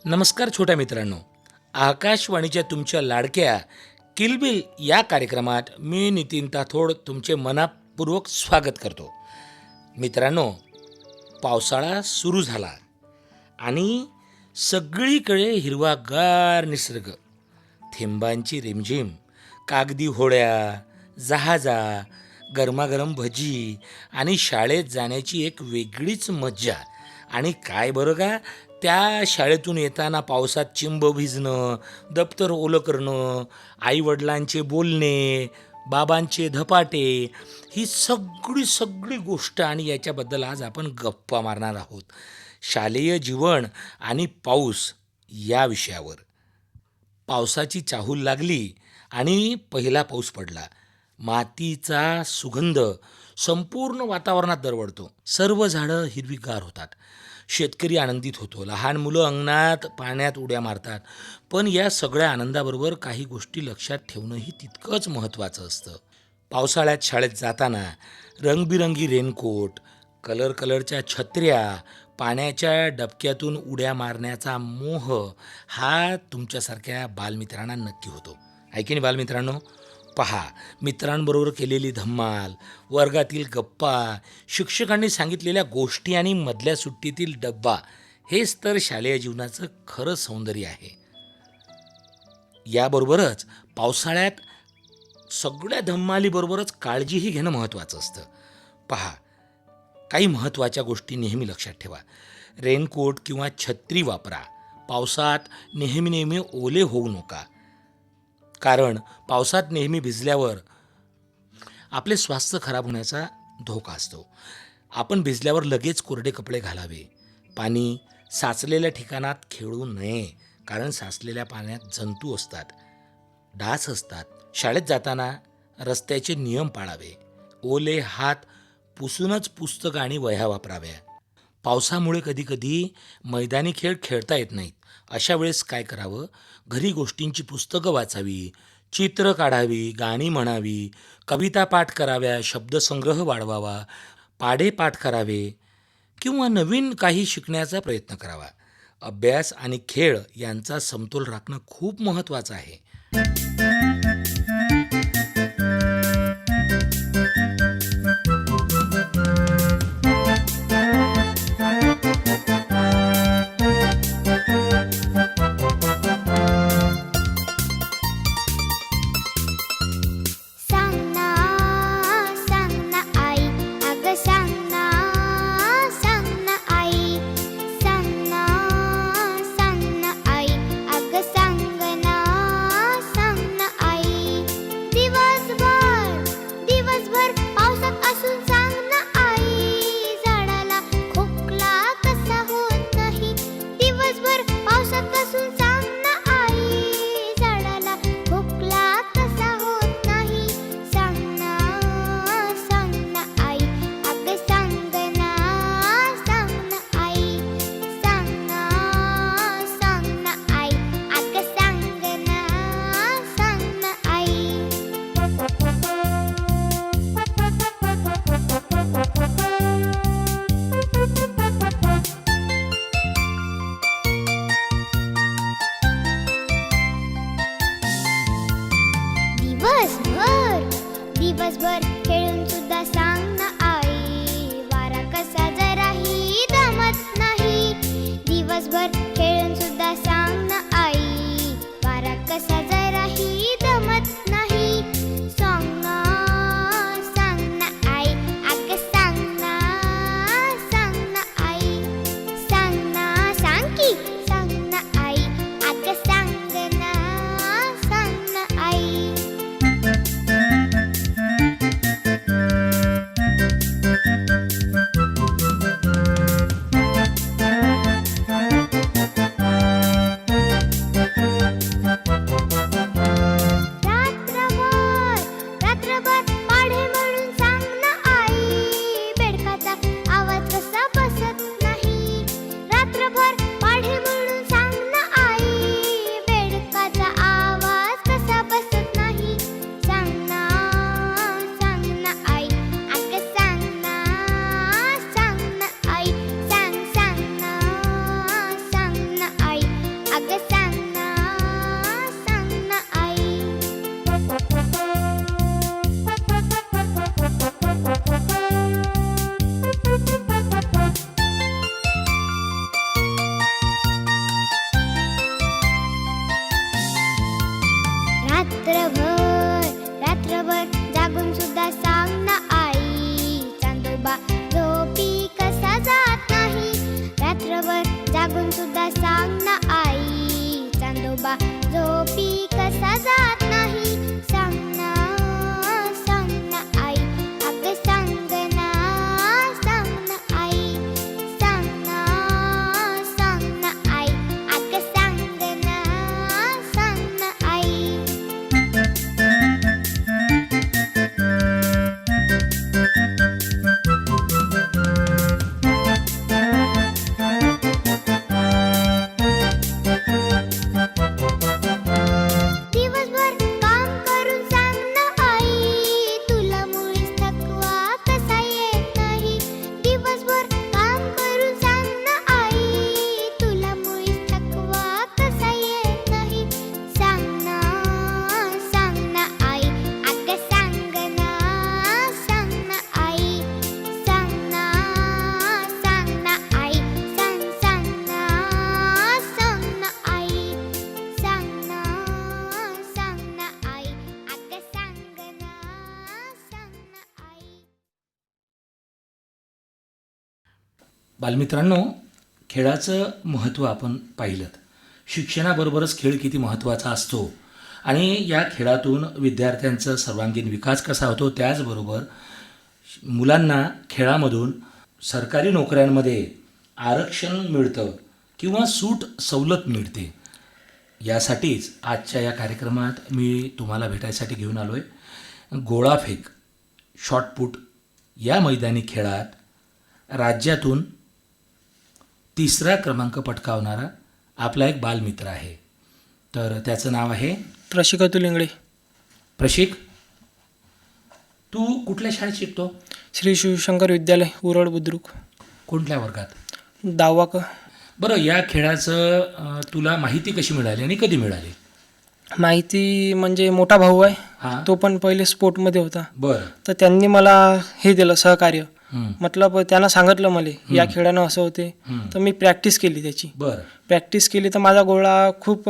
नमस्कार छोट्या मित्रांनो, आकाशवाणीच्या तुमच्या लाडक्या किलबिल या कार्यक्रमात मी नितीन ताथोड तुमचे मनापूर्वक स्वागत करतो. मित्रांनो, पावसाळा सुरू झाला आणि सगळीकडे हिरवागार निसर्ग, थेंबांची रिमझिम, कागदी होड्या, जहाजा, गरमागरम भजी आणि शाळेत जाण्याची एक वेगळीच मज्जा. आणि काय बरं का, त्या शाळेतून येताना पावसात चिंब भिजणं, दप्तर ओलं करणं, आईवडिलांचे बोलणे, बाबांचे धपाटे, ही सगळी गोष्ट आणि याच्याबद्दल आज आपण गप्पा मारणार आहोत. शालेय जीवन आणि पाऊस या विषयावर. पावसाची चाहूल लागली आणि पहिला पाऊस पडला. मातीचा सुगंध संपूर्ण वातावरणात दरवळतो. सर्व झाडं हिरवीगार होतात. शेतकरी आनंदित होतो. लहान मुलं अंगणात पाण्यात उड्या मारतात. पण या सगळ्या आनंदाबरोबर काही गोष्टी लक्षात ठेवणंही तितकंच महत्त्वाचं असतं. पावसाळ्यात शाळेत जाताना रंगबिरंगी रेनकोट, कलरच्या छत्र्या, पाण्याच्या डबक्यातून उड्या मारण्याचा मोह हा तुमच्यासारख्या बालमित्रांना नक्की होतो. आहे की नाही बालमित्रांनो? पहा, मित्रांबरोबर केलेली धम्माल, वर्गातील गप्पा, शिक्षकांनी सांगितलेल्या गोष्टी आणि मधल्या सुट्टीतील डब्बा, हेच तर शालेय जीवनाचं खरं सौंदर्य आहे. याबरोबरच पावसाळ्यात सगळ्या धम्मालीबरोबरच काळजीही घेणं महत्त्वाचं असतं. पहा, काही महत्त्वाच्या गोष्टी नेहमी लक्षात ठेवा. रेनकोट किंवा छत्री वापरा. पावसात नेहमी ओले होऊ नका, कारण पावसात नेहमी भिजल्यावर आपले स्वास्थ्य खराब होण्याचा धोका असतो. आपण भिजल्यावर लगेच कोरडे कपडे घालावे. पाणी साचलेल्या ठिकाणात खेळू नये, कारण साचलेल्या पाण्यात जंतू असतात, डास असतात. शाळेत जाताना रस्त्याचे नियम पाळावे. ओले हात पुसूनच पुस्तकं आणि वह्या वापराव्या. पावसामुळे कधीकधी मैदानी खेळ खेळता येत नाहीत. अशा वेळेस काय करावं? घरी गोष्टींची पुस्तकं वाचावी, चित्र काढावी, गाणी म्हणावी, कविता पाठ कराव्या, शब्दसंग्रह वाढवावा, पाढे पाठ करावे किंवा नवीन काही शिकण्याचा प्रयत्न करावा. अभ्यास आणि खेळ यांचा समतोल राखणं खूप महत्त्वाचं आहे. सांग ना आई, अगं सांग ना आई, सांग ना आई, अगं सांग ना रात्रभर जागून सुद्धा सांग ना आई, चांदोबा झोपी कसा जात नाही. सांग ना आई, अगं सांग ना आई, सांग ना आई, अगं सांग ना आई. दिवसभर काम करून सांग ना आई, तुला मुळीच थकवा कसा येत नाही. दिवसभर काम करून सांग ना आई, तुला मुळीच थकवा कसा येत नाही. सांग ना आई, अगं सांग ना आई, सांग ना आई, सांग ना आई, सांग ना आई, अगं सांग ना आई. बालमित्रांनो, खेळाचं महत्त्व आपण पाहिलं. शिक्षणाबरोबरच खेळ किती महत्त्वाचा असतो आणि या खेळातून विद्यार्थ्यांचा सर्वांगीण विकास कसा होतो, त्याचबरोबर मुलांना खेळामधून सरकारी नोकऱ्यांमध्ये आरक्षण मिळतं किंवा सूट सवलत मिळते. यासाठीच आजच्या या कार्यक्रमात मी तुम्हाला भेटायसाठी घेऊन आलो आहे. गोळाफेक शॉटपुट या मैदानी खेळात राज्यातून 3रा क्रमांक पटकावणारा आपला एक बालमित्र आहे. तर त्याचं नाव आहे प्रशिक अतुल इंगळे. प्रशिक. तू कुठल्या शाळेत शिकतो? श्री शिवशंकर विद्यालय उरळ बुद्रुक. कोणत्या वर्गात? 10वा क. बरं, या खेळाचं तुला माहिती कशी मिळाली आणि कधी मिळाली? माहिती म्हणजे मोठा भाऊ आहे, हां. तो पण पहिले स्पोर्टमध्ये होता, बरं. तर त्यांनी मला हे दिलं सहकार्य. हं. मतलब त्यांना सांगितलं मला या खेळानं असं होते, हं. तर मी प्रॅक्टिस केली त्याची. बरं. प्रॅक्टिस केली तर माझा गोळा खूप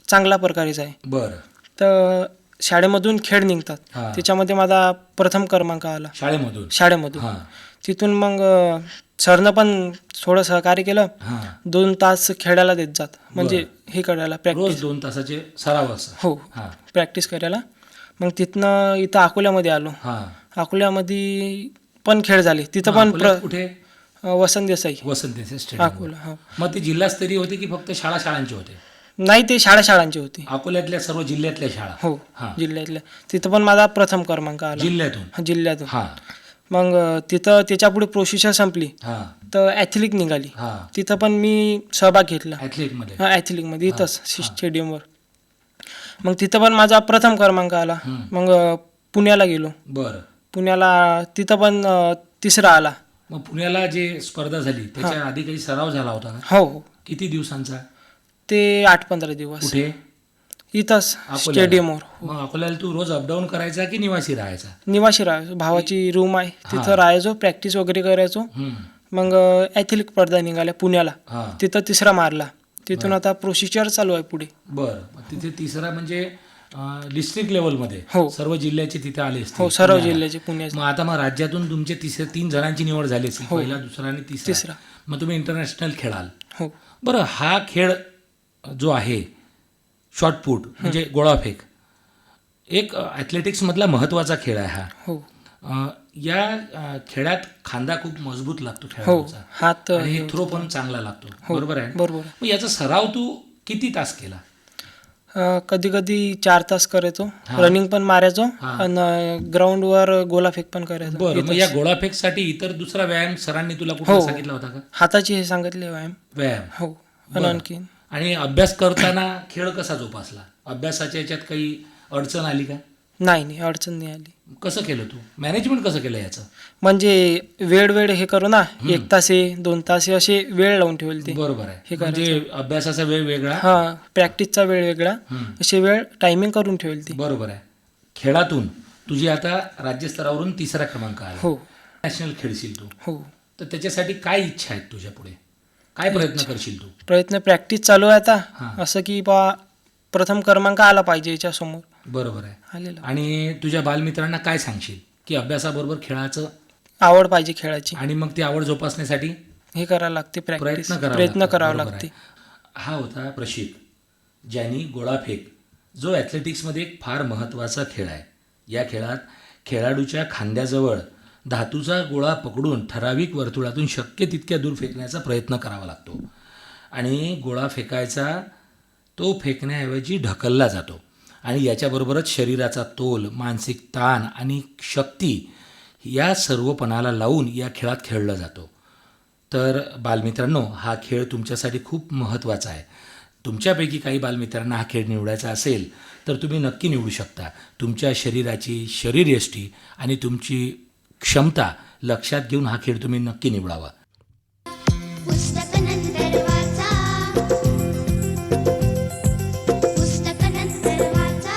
चांगला प्रकारेचा आहे. बरं. तर शाळेमधून खेळ निघतात, हां. त्याच्यामध्ये माझा प्रथम क्रमांक आला शाळेमधून. हां. तिथून मग सरनं पण थोडं सहकार्य केलं. हां. 2 तास खेळायला देत जात, म्हणजे हे करायला रोज प्रॅक्टिस. 2 तासाचे सराव असं. हो, हां. प्रॅक्टिस करायला. मग तिथनं इथं अकोल्यामध्ये आलो. हां. अकोल्यामध्ये पण खेळ झाले तिथं पण. अकोल्यात कुठे? वसंत देसाई वसंत देसाई स्टेडियम. अकोला. हो, मग ते जिल्हास्तरीय होते की फक्त शाळांचे होते? नाही, ते शाळांचे होते. अकोल्यातल्या सर्व जिल्ह्यातल्या शाळा? हो, हां. जिल्ह्यातल्या. तिथं पण माझा प्रथम क्रमांक आला जिल्ह्यातून? जिल्ह्यातून. हां. मग तिथं त्याच्यापुढे प्रोसिजर संपली, हां. तर ॲथलिक निघाली. हां. तिथं पण मी सहभाग घेतला. ॲथलीटमध्ये? हां, ॲथलिकमध्ये इथंच स्टेडियमवर. मग तिथं पण माझा प्रथम क्रमांक आला. मग पुण्याला गेलो. बरं. पुण्याला तिथं पण 3रा आला. मग पुण्याला जे स्पर्धा झाली त्याच्या आधी काही सराव झाला होता का? हो हो, किती दिवसांचा? ते 8-15 दिवस कुठे? इथंच अकोल्याला? स्टेडियमवर. मग अकोल्याला तू रोज अपडाऊन करायचा की निवासी राहायचा? निवासी राहायचो, भावाची रूम आहे तिथं हां. राहायचो, प्रॅक्टिस वगैरे करायचो. हं. मग ॲथलिक स्पर्धा निघाल्या पुण्याला, हां. तिथं 3रा मारला. तिथून आता प्रोसिजर चालू आहे पुढे. बरं. मग तिथे 3रा म्हणजे डिस्ट्रिक्ट लेवलमध्ये हो. सर्व जिल्ह्याचे तिथे आले असतील? हो, सर्व पुण्याला. जिल्ह्याचे पुण्याचे. मग आता राज्यातून तुमचे 3 जणांची निवड झाली असेल, हो. पहिला, दुसरा आणि 3रा. 3रा. मग तुम्ही इंटरनॅशनल खेळाल. हो. बरं, हा खेळ जो आहे शॉटपुट म्हणजे गोळाफेक, एक ॲथलेटिक्समधला महत्त्वाचा खेळ आहे हा. हो. या खेळात खांदा खूप मजबूत लागतो हो, खेळाडूचा हात आणि थ्रो पण चांगला लागतो. हो, बरोबर आहे? बरोबर. मग याचा सराव तू किती तास केला? कधी कधी 4 तास करायचो, हां. रनिंग पण मारायचो हां. आणि ग्राउंडवर गोलाफेक पण करायचो. बरं. मग इथंच. या गोळाफेकसाठी इतर दुसरा व्यायाम सरांनी तुला कुठला हो. सांगितला होता का? हाताची हे सांगितले व्यायाम. हो. आणि बरं. आणखीन आणि अभ्यास करताना खेळ कसा जोपासला? अभ्यासाच्या याच्यात काही अडचण आली का? नाही, अडचण नाही आली. कसं केलं तू? मॅनेजमेंट कसं केलं याचं? म्हणजे वेळ हे करू ना, 1 तास आहे, 2 तास आहे, असे वेळ लावून ठेवले ते. बरोबर आहे. हे म्हणजे अभ्यासाचा वेळ वेगळा. हां, प्रॅक्टिसचा वेळ वेगळा, हं. असे वेळ टायमिंग करून ठेवली ती. बरोबर आहे. खेळातून तुझी आता राज्यस्तरावरून 3रा क्रमांक आला. हो नॅशनल खेळशील तू, हो. तर त्याच्यासाठी काय इच्छा आहेत तुझ्या पुढे? काय प्रयत्न करशील तू? प्रयत्न प्रॅक्टिस चालू आहे आता. हां. असं की बा प्रथम क्रमांक आला पाहिजे याच्यासमोर. बरोबर आहे. आलेला. आणि तुझ्या बालमित्रांना काय सांगशील की अभ्यासाबरोबर खेळाचं आवड पाहिजे खेळाची. आणि मग ती आवड जोपासण्यासाठी हे करावं लागते, प्रॅक्टिस प्रयत्न करावा बरोबर लागते. आहे. हा होता प्रशिक, ज्यांनी गोळाफेक, जो ॲथलेटिक्समध्ये एक फार महत्त्वाचा खेळ आहे. या खेळात खेळाडूच्या खांद्याजवळ धातूचा गोळा पकडून ठराविक वर्तुळातून शक्य तितक्या दूर फेकण्याचा प्रयत्न करावा लागतो आणि गोळा फेकायचा तो फेकण्याऐवजी ढकलला जातो आणि याच्याबरोबरच शरीराचा तोल, मानसिक ताण आणि शक्ती या सर्वपणाला लावून या खेळात खेळला जातो. तर बालमित्रांनो, हा खेळ तुमच्यासाठी खूप महत्त्वाचा आहे. तुमच्यापैकी काही बालमित्रांना हा खेळ निवडायचा असेल तर तुम्ही नक्की निवडू शकता. तुमच्या शरीराची शरीरयष्टी आणि तुमची क्षमता लक्षात घेऊन हा खेळ तुम्ही नक्की निवडावा. पुस्तक नंतर वाचा, पुस्तक नंतर वाचा,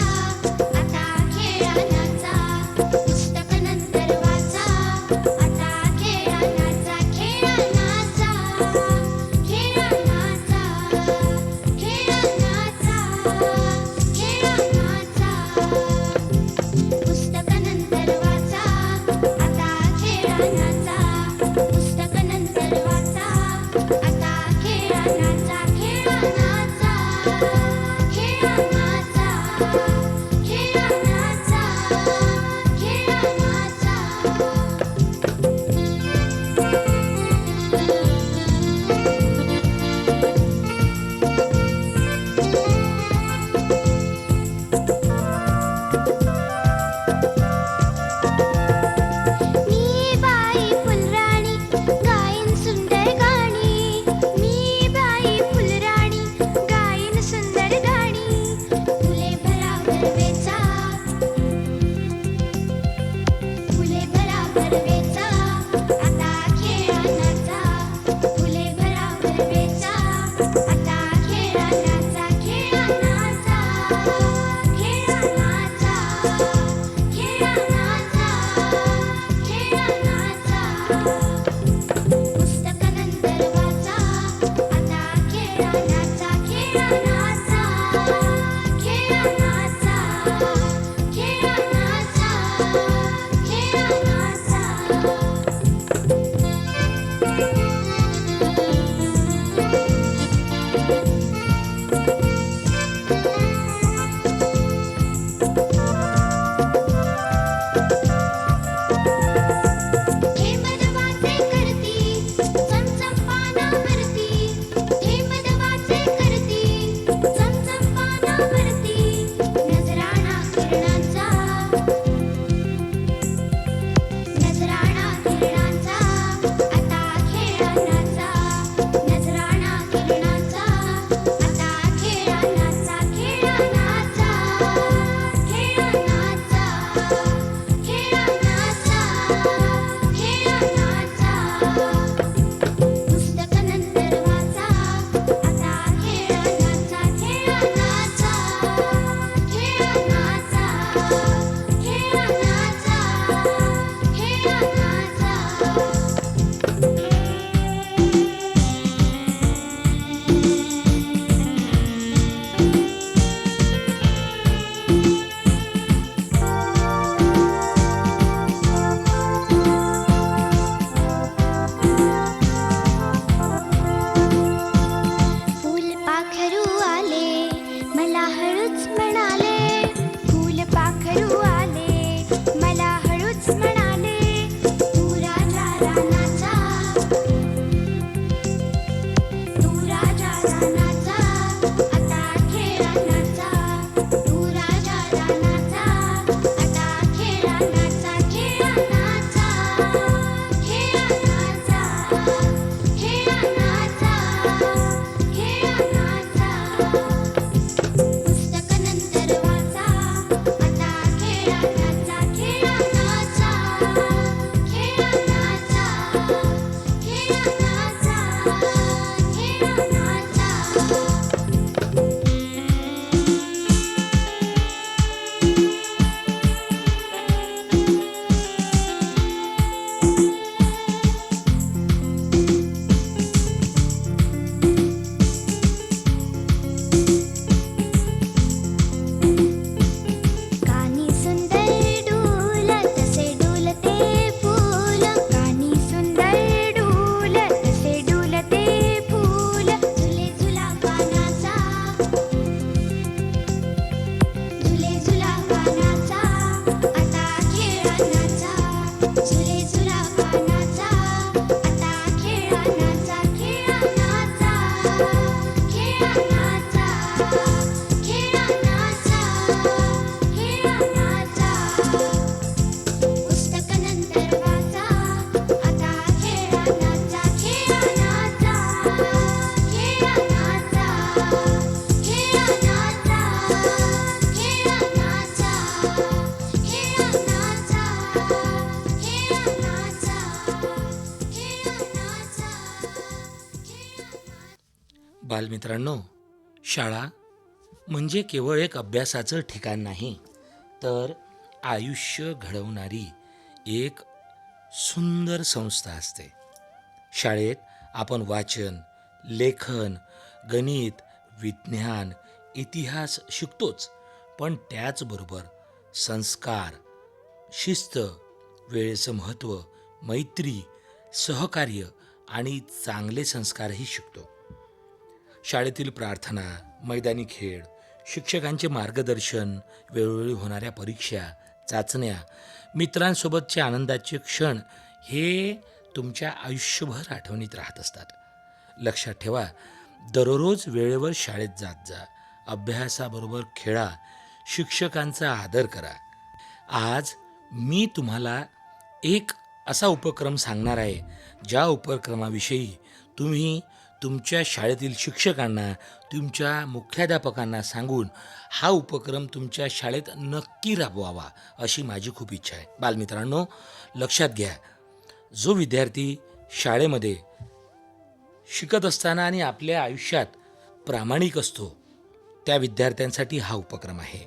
आता खेळाचा. पुस्तक नंतर वाचा, आता खेळाचा. खेळाचा, खेळाचा, खेळाचा, खेळाचा. पुस्तक नंतर वाचा, आता खेळाचा. पुस्तक नंतर वाचा, आता खेळाचा. खेळाचा, खेळाचा, खेळाचा, मी बाई फुलराणी गाईन सुंदर गाणी. मी बाई फुलराणी गाईन सुंदर गाणी. फुले भरावर वेचा, फुले भरावर वेचा, आता खेळाचा. फुले भरावर वेचा, आता खेळाचा. खेळाचा, खेळाचा, खेळाचा, खेळाचा. पुस्तक नंतर वाचा, आता खेळाचा. खेळाचा, खेळाचा, खेळाचा, हे मदवाचे करती चमचम पानावरती. हे मदवाचे करती चमचम पानावरती. नजराणा किरणांचा, नजराणा किरणांचा, आता खेळाचा. नजराणा किरणांचा, आता खेळाचा. खेळाचा, खेळाचा, खेळाचा, खेळाचा. पुस्तक नंतर वाचा, आता खेळाचा. खेळाचा, खेळाचा, खेळाचा, खेळाचा. फुलपाखरू आले, मला हळूच म्हणाले. फुलपाखरू आले, मला हळूच म्हणाले. तू राजा रानाचा, तू राजा रानाचा, आता खेळाचा. तू राजा रानाचा, आता खेळाचा. खेळाचा, खेळाचा, खेळाचा, खेळाचा. पुस्तक नंतर वाचा, आता खेळाचा. खेळाचा, खेळाचा, खेळाचा, कानी सुंदर डूल तसे डूलते फूल. कानी सुंदर डूल तसे बालमित्रांनो, शाळा म्हणजे केवळ एक अभ्यासाचं ठिकाण नाही, तर आयुष्य घडवणारी एक सुंदर संस्था असते. शाळेत आपण वाचन, लेखन, गणित, विज्ञान, इतिहास शिकतोच, पण त्याचबरोबर संस्कार, शिस्त, वेळेचं महत्त्व, मैत्री, सहकार्य आणि चांगले संस्कारही शिकतो. शाळेतील प्रार्थना, मैदानी खेळ, शिक्षकांचे मार्गदर्शन, वेळोवेळी होणाऱ्या परीक्षा, चाचण्या, मित्रांसोबतचे आनंदाचे क्षण हे तुमच्या आयुष्यभर आठवणीत राहत असतात. लक्षात ठेवा, दररोज वेळेवर शाळेत जात जा, अभ्यासाबरोबर खेळा, शिक्षकांचा आदर करा. आज मी तुम्हाला एक असा उपक्रम सांगणार आहे, ज्या उपक्रमाविषयी तुम्ही तुमच्या शाळेतील शिक्षकांना, तुमच्या मुख्याध्यापकांना सांगून हा उपक्रम तुमच्या शाळेत नक्की राबवावा अशी माझी खूप इच्छा आहे. बालमित्रांनो, लक्षात घ्या, जो विद्यार्थी शाळेमध्ये शिकत असताना आणि आपल्या आयुष्यात प्रामाणिक असतो, त्या विद्यार्थ्यांसाठी हा उपक्रम आहे.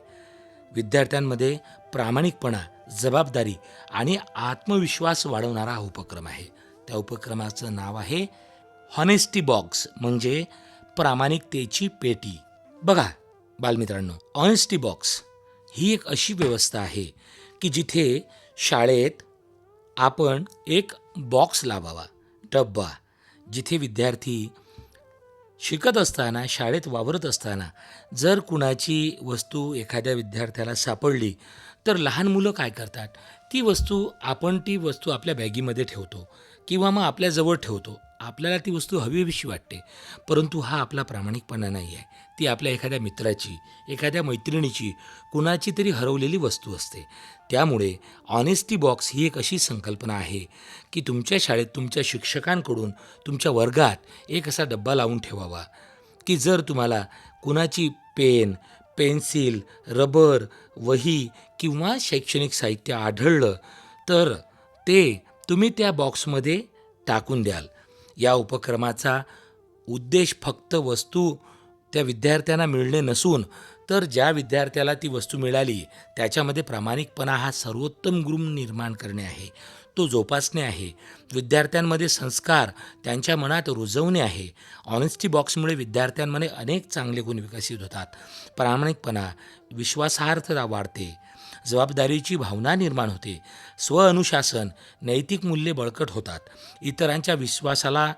विद्यार्थ्यांमध्ये प्रामाणिकपणा, जबाबदारी आणि आत्मविश्वास वाढवणारा हा उपक्रम आहे. त्या उपक्रमाचं नाव आहे हॉनेस्टी बॉक्स, म्हणजे प्रामाणिकतेची पेटी. बघा बालमित्रांनो, ऑनेस्टी बॉक्स ही एक अशी व्यवस्था आहे की जिथे शाळेत आपण एक बॉक्स लावावा, डब्बा, जिथे विद्यार्थी शिकत असताना, शाळेत वावरत असताना जर कुणाची वस्तू एखाद्या विद्यार्थ्याला सापडली तर लहान मुलं काय करतात, ती वस्तू आपल्या बॅगीमध्ये ठेवतो किंवा मग आपल्याजवळ ठेवतो. आपल्याला ती वस्तू हवीशी वाटते, परंतु हा आपला प्रामाणिकपणा नाही आहे. ती आपल्या एखाद्या मित्राची, एखाद्या मैत्रिणीची, कुणाची तरी हरवलेली वस्तू असते. त्यामुळे ऑनेस्टी बॉक्स ही एक अशी संकल्पना आहे की तुमच्या शाळेत तुमच्या शिक्षकांकडून तुमच्या वर्गात एक असा डब्बा लावून ठेवावा की जर तुम्हाला कुणाची पेन, पेन्सिल, रबर, वही किंवा शैक्षणिक साहित्य आढळलं तर ते तुम्ही त्या बॉक्समध्ये टाकून द्याल. या उपक्रमाचा उद्देश फक्त वस्तू त्या विद्यार्थ्यांना मिळणे नसून, तर ज्या विद्यार्थ्याला ती वस्तू मिळाली त्याच्यामध्ये प्रामाणिकपणा हा सर्वोत्तम गुण निर्माण करणे आहे, तो जोपासणे आहे. विद्यार्थ्यांमध्ये संस्कार त्यांच्या मनात रुजवणे आहे. ऑनेस्टी बॉक्समुळे विद्यार्थ्यांमध्ये अनेक चांगले गुण विकसित होतात. प्रामाणिकपणा, विश्वासार्हता वाढते, जबाबदारीची भावना निर्माण होते, स्वअनुशासन, नैतिक मूल्ये बळकट होतात, इतरांच्या विश्वासाला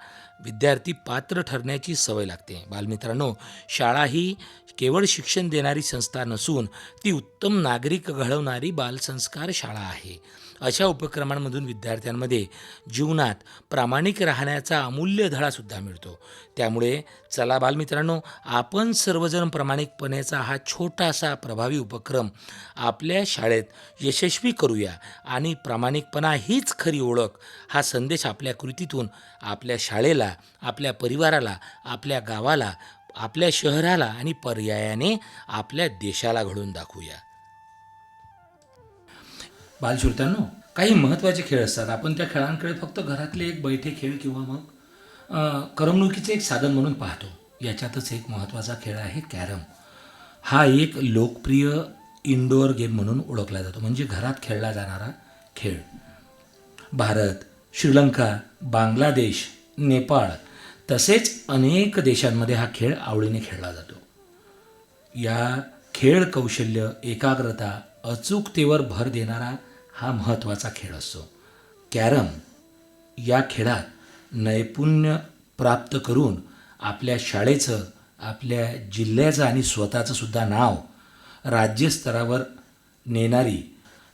विद्यार्थी पात्र ठरण्याची सवय लागते. बालमित्रांनो, शाळा ही केवळ शिक्षण देणारी संस्था नसून ती उत्तम नागरिक घडवणारी बालसंस्कार शाळा आहे. अशा उपक्रमांमधून विद्यार्थ्यांमध्ये जीवनात प्रामाणिक राहण्याचा अमूल्य धडासुद्धा मिळतो. त्यामुळे चला बालमित्रांनो, आपण सर्वजण प्रामाणिकपणाचा हा छोटासा प्रभावी उपक्रम आपल्या शाळेत यशस्वी करूया आणि प्रामाणिकपणा हीच खरी ओळख हा संदेश आपल्या कृतीतून आपल्या शाळेला, आपल्या परिवाराला, आपल्या गावाला, आपल्या शहराला आणि पर्यायाने आपल्या देशाला घडवून दाखवूया. बालश्रोत्यांनो, काही महत्त्वाचे खेळ असतात. आपण त्या खेळांकडे फक्त घरातले एक बैठे खेळ किंवा मग करमणुकीचे एक साधन म्हणून पाहतो. याच्यातच एक महत्त्वाचा खेळ आहे कॅरम. हा एक लोकप्रिय इनडोअर गेम म्हणून ओळखला जातो, म्हणजे घरात खेळला जाणारा खेळ. भारत, श्रीलंका, बांगलादेश, नेपाळ तसेच अनेक देशांमध्ये हा खेळ आवडीने खेळला जातो. या खेळ कौशल्य, एकाग्रता, अचूकतेवर भर देणारा हा महत्त्वाचा खेळ असतो. कॅरम या खेळात नैपुण्य प्राप्त करून आपल्या शाळेचं, आपल्या जिल्ह्याचं आणि स्वतःचं सुद्धा नाव राज्यस्तरावर नेणारी,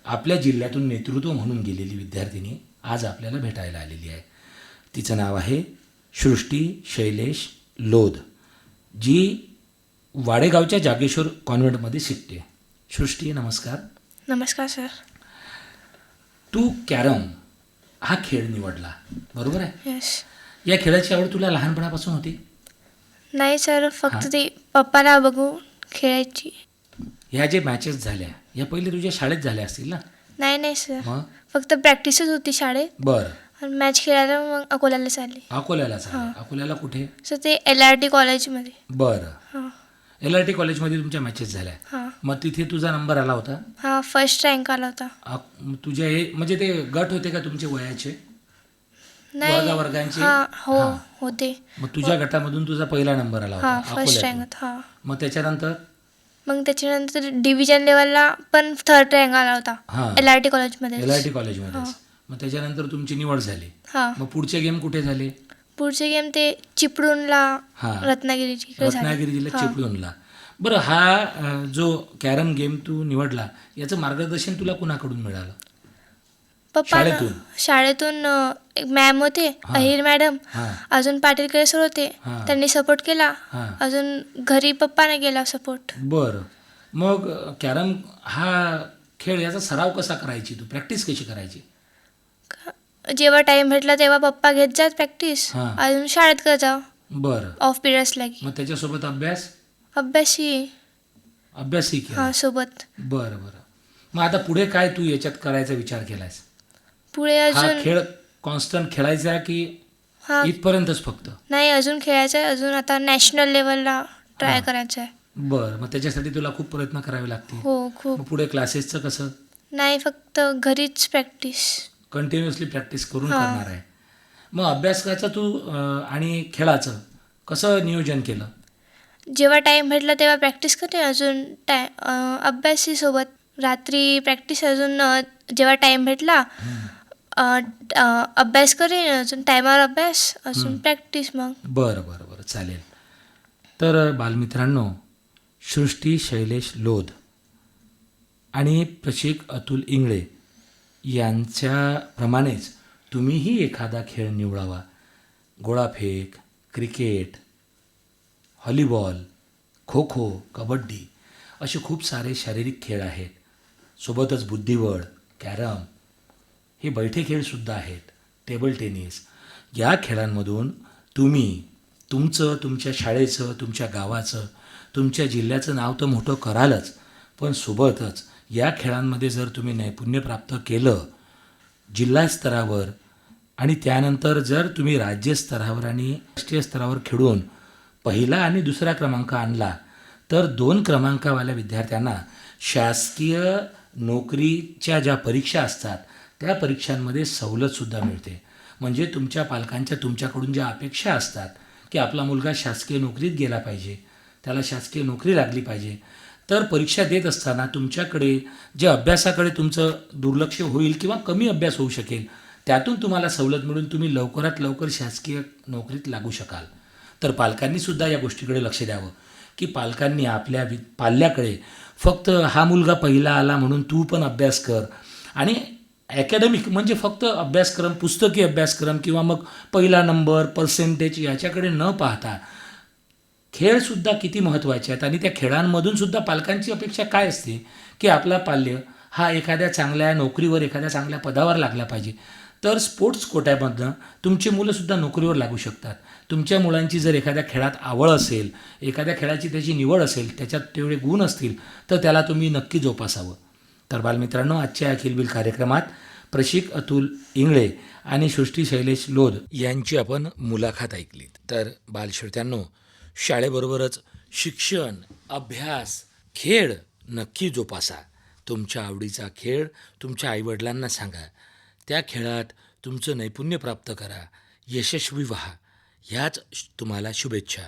आपल्या जिल्ह्यातून नेतृत्व म्हणून गेलेली विद्यार्थिनी आज आपल्याला भेटायला आलेली आहे. तिचं नाव आहे सृष्टी शैलेश लोध, जी वाडेगावच्या जागेश्वर कॉन्व्हेंटमध्ये शिकते. सृष्टी, नमस्कार. नमस्कार सर. तू कॅरम हा खेळ निवडला, बरोबर आहे? यस. या खेळाची आवड तुला लहानपणापासून होती? नाही सर, फक्त ती पप्पाला बघून खेळायची. ह्या जे मॅचेस झाल्या या पहिले तुझ्या शाळेत झाल्या असतील ना? नाही सर, मग फक्त प्रॅक्टिसच होती शाळेत. बरं. आणि मॅच खेळायला मग अकोल्याला चालले. अकोल्याला चालेल. अकोल्याला कुठे? सो ते LRT कॉलेजमध्ये. बरं. हां LRT कॉलेजमध्ये तुमच्या मॅचेस झाल्या. हां मग तिथे तुझा नंबर आला होता? हां फर्स्ट रँक आला होता. तुझ्या हे म्हणजे ते गट होते का तुमचे वयाचे? नाही वर्गांचे? हां हो हां. होते. मग तुझ्या गटामधून तुझा पहिला नंबर आला हां होता फर्स्ट अकोल्यातून. रँक हां. मग त्याच्यानंतर? मग त्याच्यानंतर डिव्हिजन लेवलला पण थर्ड रँक आला होता हां. LRT कॉलेजमध्ये. LRT कॉलेजमध्येच. मग त्याच्यानंतर तुमची निवड झाली. हां मग पुढचे गेम कुठे झाले? पुढचे गेम ते चिपळूणला हां. रत्नागिरीची इकडे झाले. रत्नागिरी जिल्ह्यात हां. चिपळूणला. बरं, हा जो कॅरम गेम तू निवडला याचं मार्गदर्शन तुला कुणाकडून मिळालं? पप्पा शाळेतून? शाळेतून एक मॅम होते अहिर मॅडम, हां. अजून पाटील सर होते, हां. त्यांनी सपोर्ट केला. हां. अजून घरी पप्पाने केला सपोर्ट. बरं. मग कॅरम हा खेळ याचा सराव कसा करायची तू? प्रॅक्टिस कशी करायची? जेव्हा टाइम भेटला तेव्हा पप्पा घेत जात प्रॅक्टिस. हां. अजून शाळेत करत जाऊ बरं. ऑफ पिरियड्सला की मग त्याच्यासोबत अभ्यासही अभ्यासही केला? हां सोबत. बरं बरं. मग आता पुढे काय तू याच्यात करायचा विचार केलायस? पुढे हा अजून खेळ कॉन्स्टंट खेळायचा की हां इथपर्यंतच फक्त? नाही अजून खेळायचं आहे. अजून आता नॅशनल लेवलला ट्राय हां. करायचं आहे. बरं. मग त्याच्यासाठी तुला खूप प्रयत्न करावे लागतील. हो खूप. मग पुढे क्लासेसचं कसं? नाही फक्त घरीच प्रॅक्टिस. कंटिन्युअसली प्रॅक्टिस करून हां. करणार आहे. मग अभ्यासाचं तू आणि खेळाचं कसं नियोजन केलं? जेव्हा टाईम भेटला तेव्हा प्रॅक्टिस करते. अजून अभ्यासही सोबत. रात्री प्रॅक्टिस अजून जेव्हा टाईम भेटला अभ्यास करेन. अजून टायमावर अभ्यास अजून प्रॅक्टिस मग. बरं बरं बरं चालेल. तर बालमित्रांनो, सृष्टी शैलेश लोध आणि प्रशिक अतुल इंगळे यांच्याप्रमाणेच तुम्हीही एखादा खेळ निवडावा. गोळाफेक, क्रिकेट, व्हॉलीबॉल, खो खो, कबड्डी असे खूप सारे शारीरिक खेळ आहेत. सोबतच बुद्धिबळ, कॅरम हे बैठे खेळसुद्धा आहेत, टेबल टेनिस. या खेळांमधून तुम्ही तुमचं, तुमच्या शाळेचं, तुमच्या गावाचं, तुमच्या जिल्ह्याचं नाव तर मोठं करालच, पण सोबतच या खेळांमध्ये जर तुम्ही नैपुण्य प्राप्त केलं जिल्हा स्तरावर आणि त्यानंतर जर तुम्ही राज्यस्तरावर आणि राष्ट्रीय स्तरावर खेळून पहिला आणि दुसरा क्रमांक आणला तर 2 क्रमांकावाल्या विद्यार्थ्यांना शासकीय नोकरीच्या ज्या परीक्षा असतात त्या परीक्षांमध्ये सवलतसुद्धा मिळते. म्हणजे तुमच्या पालकांच्या तुमच्याकडून ज्या अपेक्षा असतात की आपला मुलगा शासकीय नोकरीत गेला पाहिजे, त्याला शासकीय नोकरी लागली पाहिजे, तर परीक्षा देत असताना तुमच्याकडे जे अभ्यासाकडे तुमचं दुर्लक्ष होईल किंवा कमी अभ्यास होऊ शकेल त्यातून तुम्हाला सवलत मिळून तुम्ही लवकरात लवकर शासकीय नोकरीत लागू शकाल. तर पालकांनीसुद्धा या गोष्टीकडे लक्ष द्यावं की पालकांनी आपल्या पाल्याकडे फक्त हा मुलगा पहिला आला म्हणून तू पण अभ्यास कर आणि ॲकॅडमिक म्हणजे फक्त अभ्यासक्रम, पुस्तकी अभ्यासक्रम किंवा मग पहिला नंबर, पर्सेंटेज याच्याकडे न पाहता खेळसुद्धा किती महत्त्वाचे आहेत. आणि त्या खेळांमधूनसुद्धा पालकांची अपेक्षा काय असते की आपला पाल्य हा एखाद्या चांगल्या नोकरीवर, एखाद्या चांगल्या पदावर लागला पाहिजे. तर स्पोर्ट्स कोट्यामधनं तुमची मुलंसुद्धा नोकरीवर लागू शकतात. तुमच्या मुलांची जर एखाद्या खेळात आवड असेल, एखाद्या खेळाची त्याची निवड असेल, त्याच्यात तेवढे गुण असतील तर त्याला तुम्ही नक्की जोपासावं. तर बालमित्रांनो, आजच्या किलबिल कार्यक्रमात प्रशिक अतुल इंगळे आणि सृष्टी शैलेश लोध यांची आपण मुलाखत ऐकलीत. तर बालश्रोत्यांनो, शाळेबरोबरच शिक्षण, अभ्यास, खेळ नक्की जोपासा. तुमच्या आवडीचा खेळ तुमच्या आईवडिलांना सांगा. त्या खेळात तुमचं नैपुण्य प्राप्त करा, यशस्वी व्हा. ह्याच तुम्हाला शुभेच्छा.